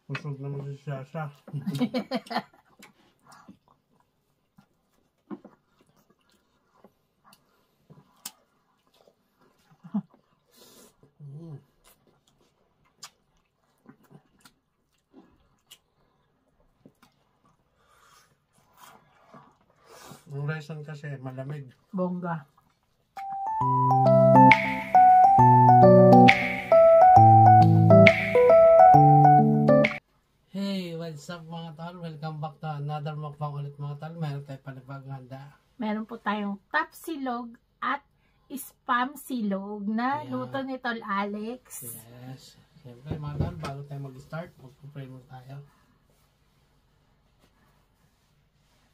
Busog naman si Sasha. Ang reason kasi malamig. Bongga. Hey, what's up mga tol? Welcome back to another mukbang ulit mga tol. Meron tayo panibagong handa. Meron po tayong top silog at spam silog na Yeah. luto ni Tol Alex. Yes. Siyempre mga tol, bago tayo mag-start, magpupray mo tayo.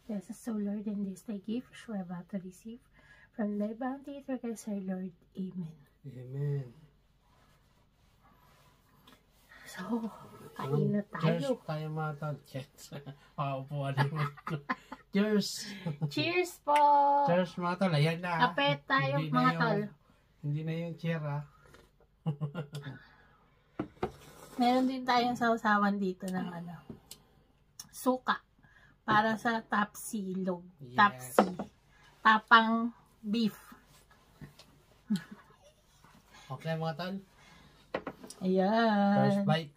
Bless us, O Lord, in this thy gift, which we are about to receive from thy bounty through Christ our Lord. Amen. Amen. So, kain na Cheers tayo. tayo mga tol. Cheers. Paupuan naman. Cheers. Cheers po! Cheers mga tol. Ayan na. Kape tayo Hindi mga na tol. Hindi na yung cheer ha. Meron din tayong sausawan dito ng suka para sa top silog. Yes. Top C. Tapang beef. Okay mga tol. Ayan. First bite.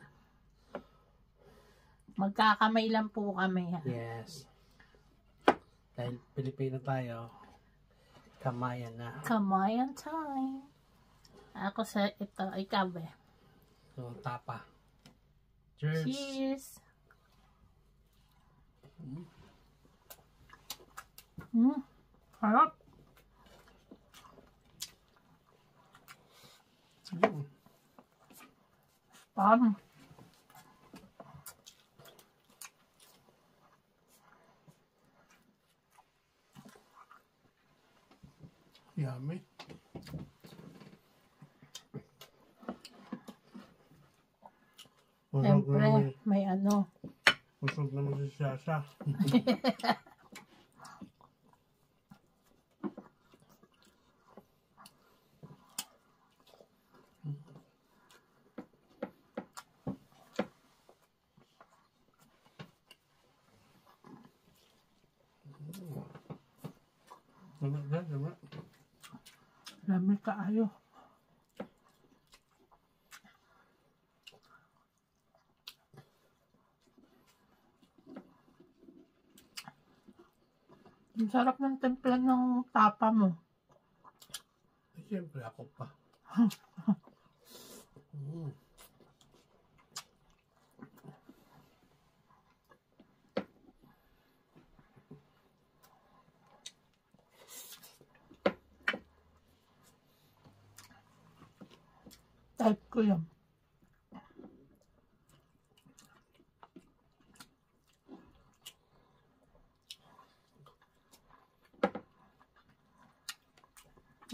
Magkakamay lang po kami. Ha? Yes. Dahil Pilipino tayo, kamayan na. Kamayan time. Ako sa ito, ikaw eh. So, tapa. Cheers. Cheers. Harap. Spam. Yummy. Siyempre, may Busog naman si Sasha. lamig kaayo. Ang sarap ng templa ng tapa mo. Siyempre ako pa. Type ko yan.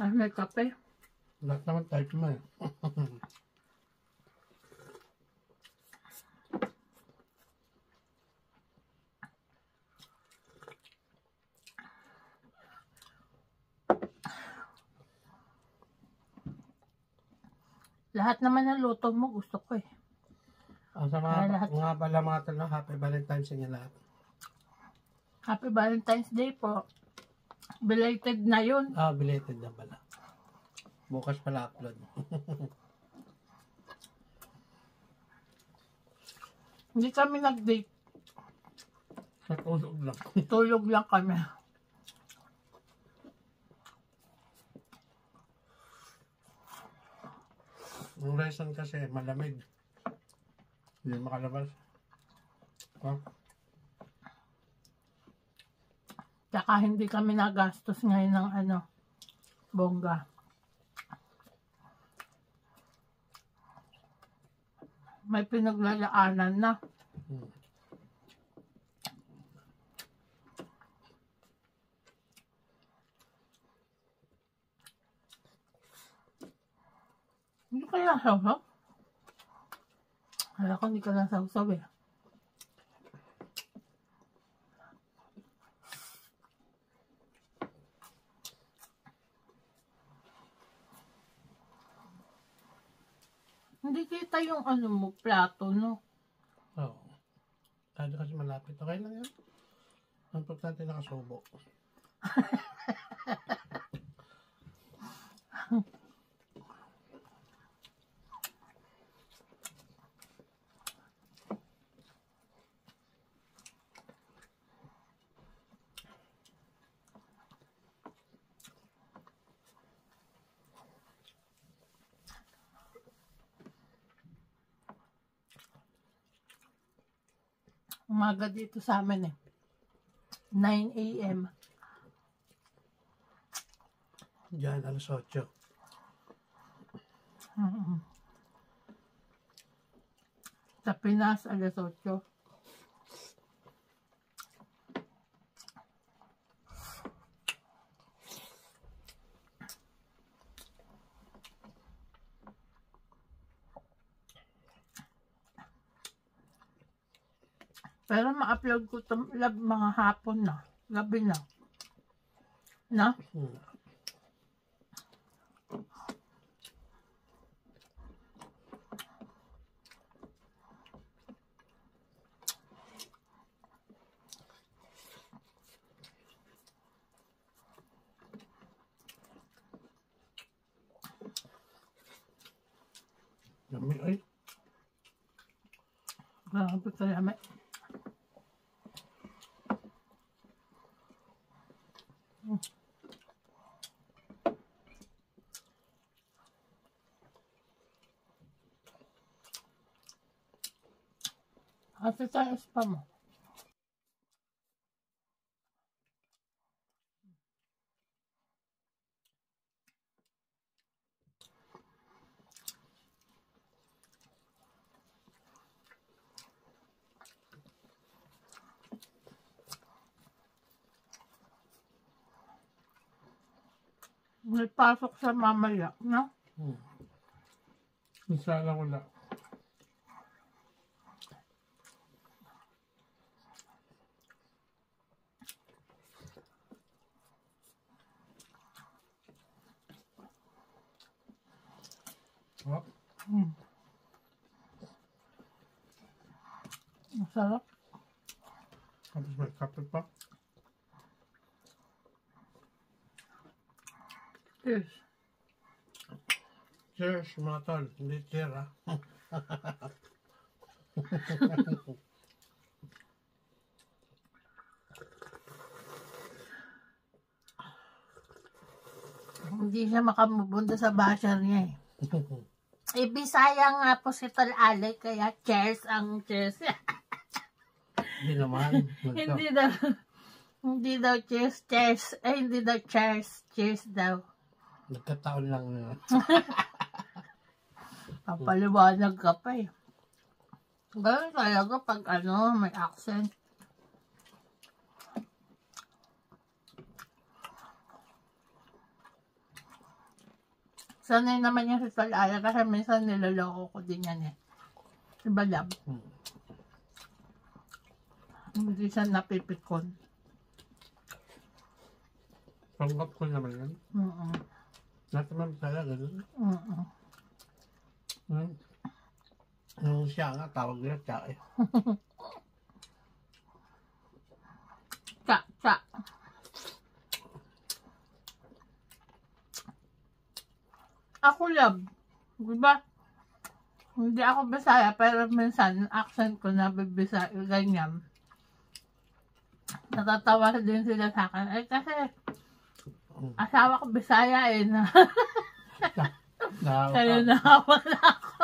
May kape. Lahat naman type mo eh. Lahat naman ng luto mo gusto ko eh. Sa mga pala mga tol, Happy Valentine's sa inyo lahat. Happy Valentine's Day po. Belated na yun. Belated na pala. Bukas pala upload. Hindi kami nag-date. Natulog lang. Tulog lang kami. Ang reason kasi malamig. Hindi makalabas. Tsaka hindi kami nagastos ngayon ng bongga. May pinaglalaanan na. Hindi kaya sasaw? Kala ko hindi ka lang sasaw eh. Hindi kita yung ano mo, plato, no? Oo. Tayo kasi malapit. Okay lang yan. Ang importante nakasubo. Umaga dito sa amin eh. 9 a.m. Diyan, alas 8. Sa Pinas, alas 8. Pero ma-upload ko ito mga hapon na. Gabi na. Na? Yummy, ay. Grabe ka yami. Ate tayo pa mo. May pasok sa mamaya, no? Isa lang wala. Oh, Masarap. tapos may kape pa. Yes. Cheers, mga tol. Hindi cheer, ah. Hindi siya makamubunda sa basher niya eh. Bisaya nga po si Tol Ale, kaya cheers ang cheers. Hindi naman. Hindi daw cheers, cheers. Hindi daw cheers, cheers daw. Nagkataon lang na. Papaliwanag ka pa eh. Ganun talaga pag may accent. Sanay naman yung si Tol Ale kasi minsan niloloko ko din yan eh. Diba lab? Hindi siya napipikon. Panggap ko naman yan. Lahat naman talaga. Yung siya nga, tawag nila siya eh. Tsa. Ako lab. Diba? Hindi ako Bisaya, pero minsan accent ko na Bisaya, ganyan. Natatawa din sila sa akin. Eh kasi, asawa ko Bisaya eh na. Kaya nahawa na ako.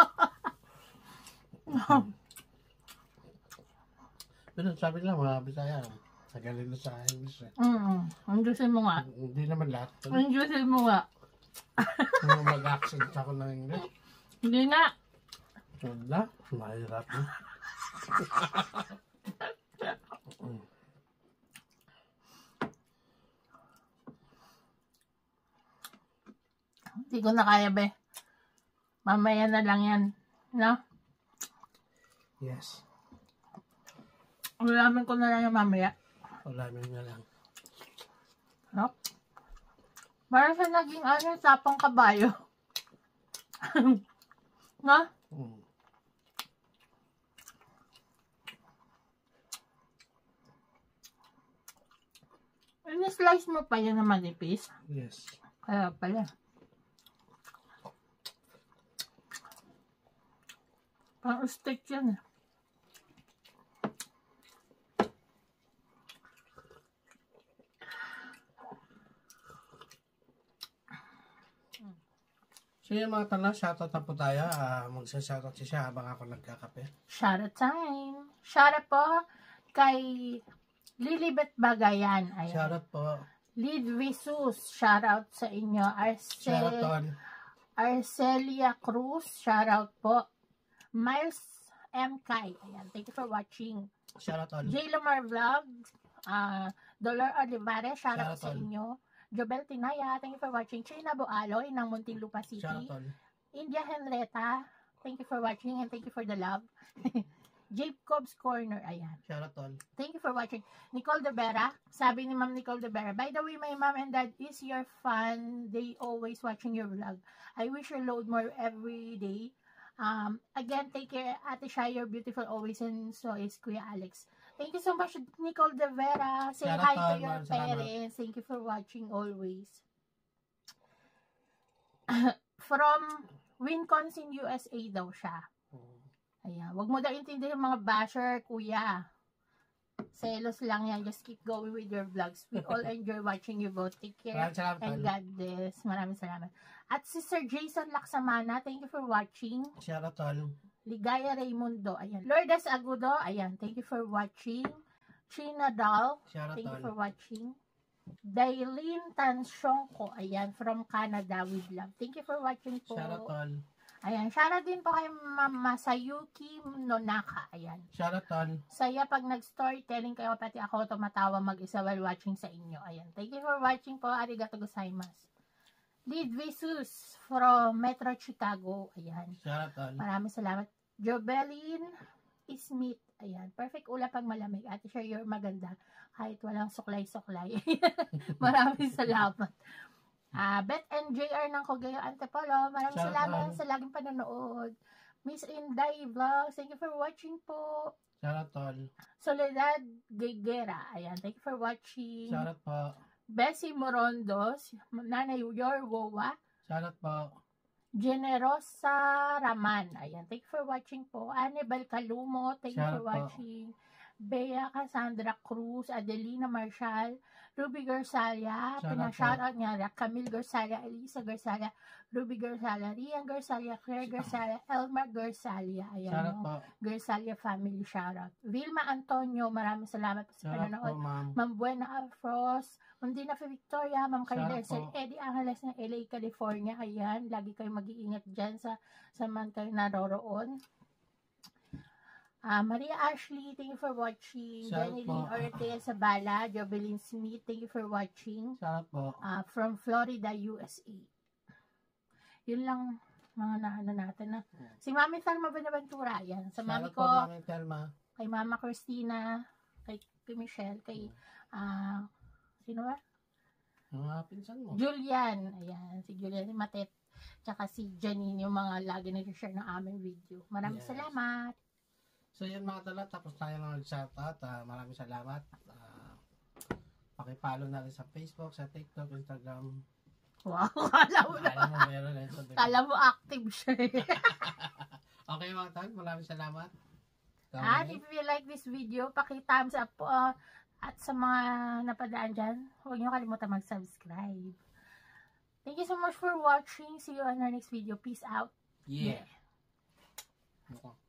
Pero sabi nila mga Bisaya, nagaling na sa English eh. Andusin mo nga. Hindi naman lahat. Andusin mo nga. Kung mag-accent ako ng English. Hindi na. Wala, mahirap na. Hindi ko na kaya be. Mamaya na lang yan. No? Yes. Ulamin ko na lang yung mamaya. Ulamin na lang. No? Para sa naging tapang kabayo. No? Mm. Ini-slice mo pa yan na manipis. Yes. Kaya pala. Pang steak yan. So yung mga tala, shoutout na po tayo. Magsa-shoutout siya habang ako nagkakape. Shoutout time. Shoutout po kay Lilibet Bagayan. Ayan. Shoutout po. Lid Visus. Shoutout sa inyo. Shoutout. Arcelia Cruz. Shoutout po. Miles M. Kai. Ayan. Thank you for watching. Shoutout. J. Lamar Vlogs. Dollar Olivares. Shoutout sa Shoutout. inyo. Jobel Tinaya, thank you for watching. China Boaloy ng Muntinlupa City. Shoutout. India Henreta, thank you for watching and thank you for the love. Jacob's Corner, ayan. Shoutout. Thank you for watching. Nicole De Vera, sabi ni Ma'am Nicole De Vera, by the way, my mom and dad is your fan. They always watching your vlog. I wish you load more every day. Again, take care, Ate Shai, you're beautiful always, and so is Kuya Alex. Thank you so much, Nicole De Vera. Say Shout hi out, to your Ma'am. Salamat. parents. Thank you for watching always. From Wisconsin, USA daw siya. Ayan. Wag mo daw intindihin yung mga basher, kuya. Selos lang yan. Just keep going with your vlogs. We all enjoy watching you both. Take care. Maraming salamat. And God bless. Maraming salamat. At si Sir Jason Laksamana, thank you for watching. Shoutout. Ligaya Raymundo, ayan. Lourdes Agudo, ayan. Thank you for watching. China Dal, thank you for Shoutout. watching. Dailin Tansyongko, ayan. From Canada with love. Thank you for watching po. Shoutout. Ayan. Shoutout din po kay Mama Sayuki Nonaka, ayan. Shoutout. Saya pag nag-storytelling kayo, pati ako tumatawa mag-isa while watching sa inyo. Ayan. Thank you for watching po. Arigato gozaimasu. Lid Visus from Metro Chicago. Ayan. Shoutout. Maraming salamat. Jobelin Smith. Ayan. Perfect ulam pag malamig. Ate Sher, you're maganda. Kahit walang suklay-suklay. Maraming salamat. Beth and JR ng Cagayan Antipolo. Maraming Shoutout. salamat sa laging panonood. Miss Inday Vlogs. Thank you for watching po. Shoutout. Soledad Giguera. Ayan. Thank you for watching. Shoutout po. Bessie Morondos, Nanay Yor Wowa, Shoutout po. Generosa Raman. Ayan, thank you for watching po. Anibal Calumo, thank you for Shoutout po. watching. Bea Cassandra Cruz, Adelina Marshall, Ruby Garsalia, Shoutout pinashoutout niya, Camille Garsalia, Elisa Garsalia, Ruby Garsalia, Rian Garsalia, Claire Garsalia, Elmar Garsalia. Ayan, Shoutout no? po. Garsalia family shoutout. Vilma Antonio, maraming salamat po sa Shoutout po, panonood. ma'am. Ma'am Buena Afros, Ma'am Dina Victoria, Ma'am Carla, Shoutout Sir po. Eddie Angeles ng LA, California. Ayan, lagi kayo mag-iingat dyan sa man kayo naroroon. Maria Ashley, thank you for watching. Shoutout Jenilyn po. Ortega Sabala, Jobelyn Smith, thank you for watching. Shoutout po. From Florida, USA. Yun lang mga naano natin na. Si Mami Thelma Benaventura, yan. Sa mami Shoutout ko, po, Mami Telma. kay Mama Christina, kay Michelle, kay sino ba? Ang mga pinsan mo. Julian. Ayan, si Julian Matet. Tsaka si Janine, yung mga lagi nag-share ng aming video. Maraming Yes. salamat. So yun mga tala, tapos tayo lang nag-shoutout. Maraming salamat. Pakipollow na rin sa Facebook, sa TikTok, Instagram. Wow, kala mo na. Alam mo, meron na yun sa TikTok. Kala mo active siya. Okay mga tala, maraming salamat. And if you like this video, paki-thumbs up po. At sa mga napadaan dyan, huwag niyo kalimutan mag-subscribe. Thank you so much for watching. See you on our next video. Peace out. Yeah. Okay.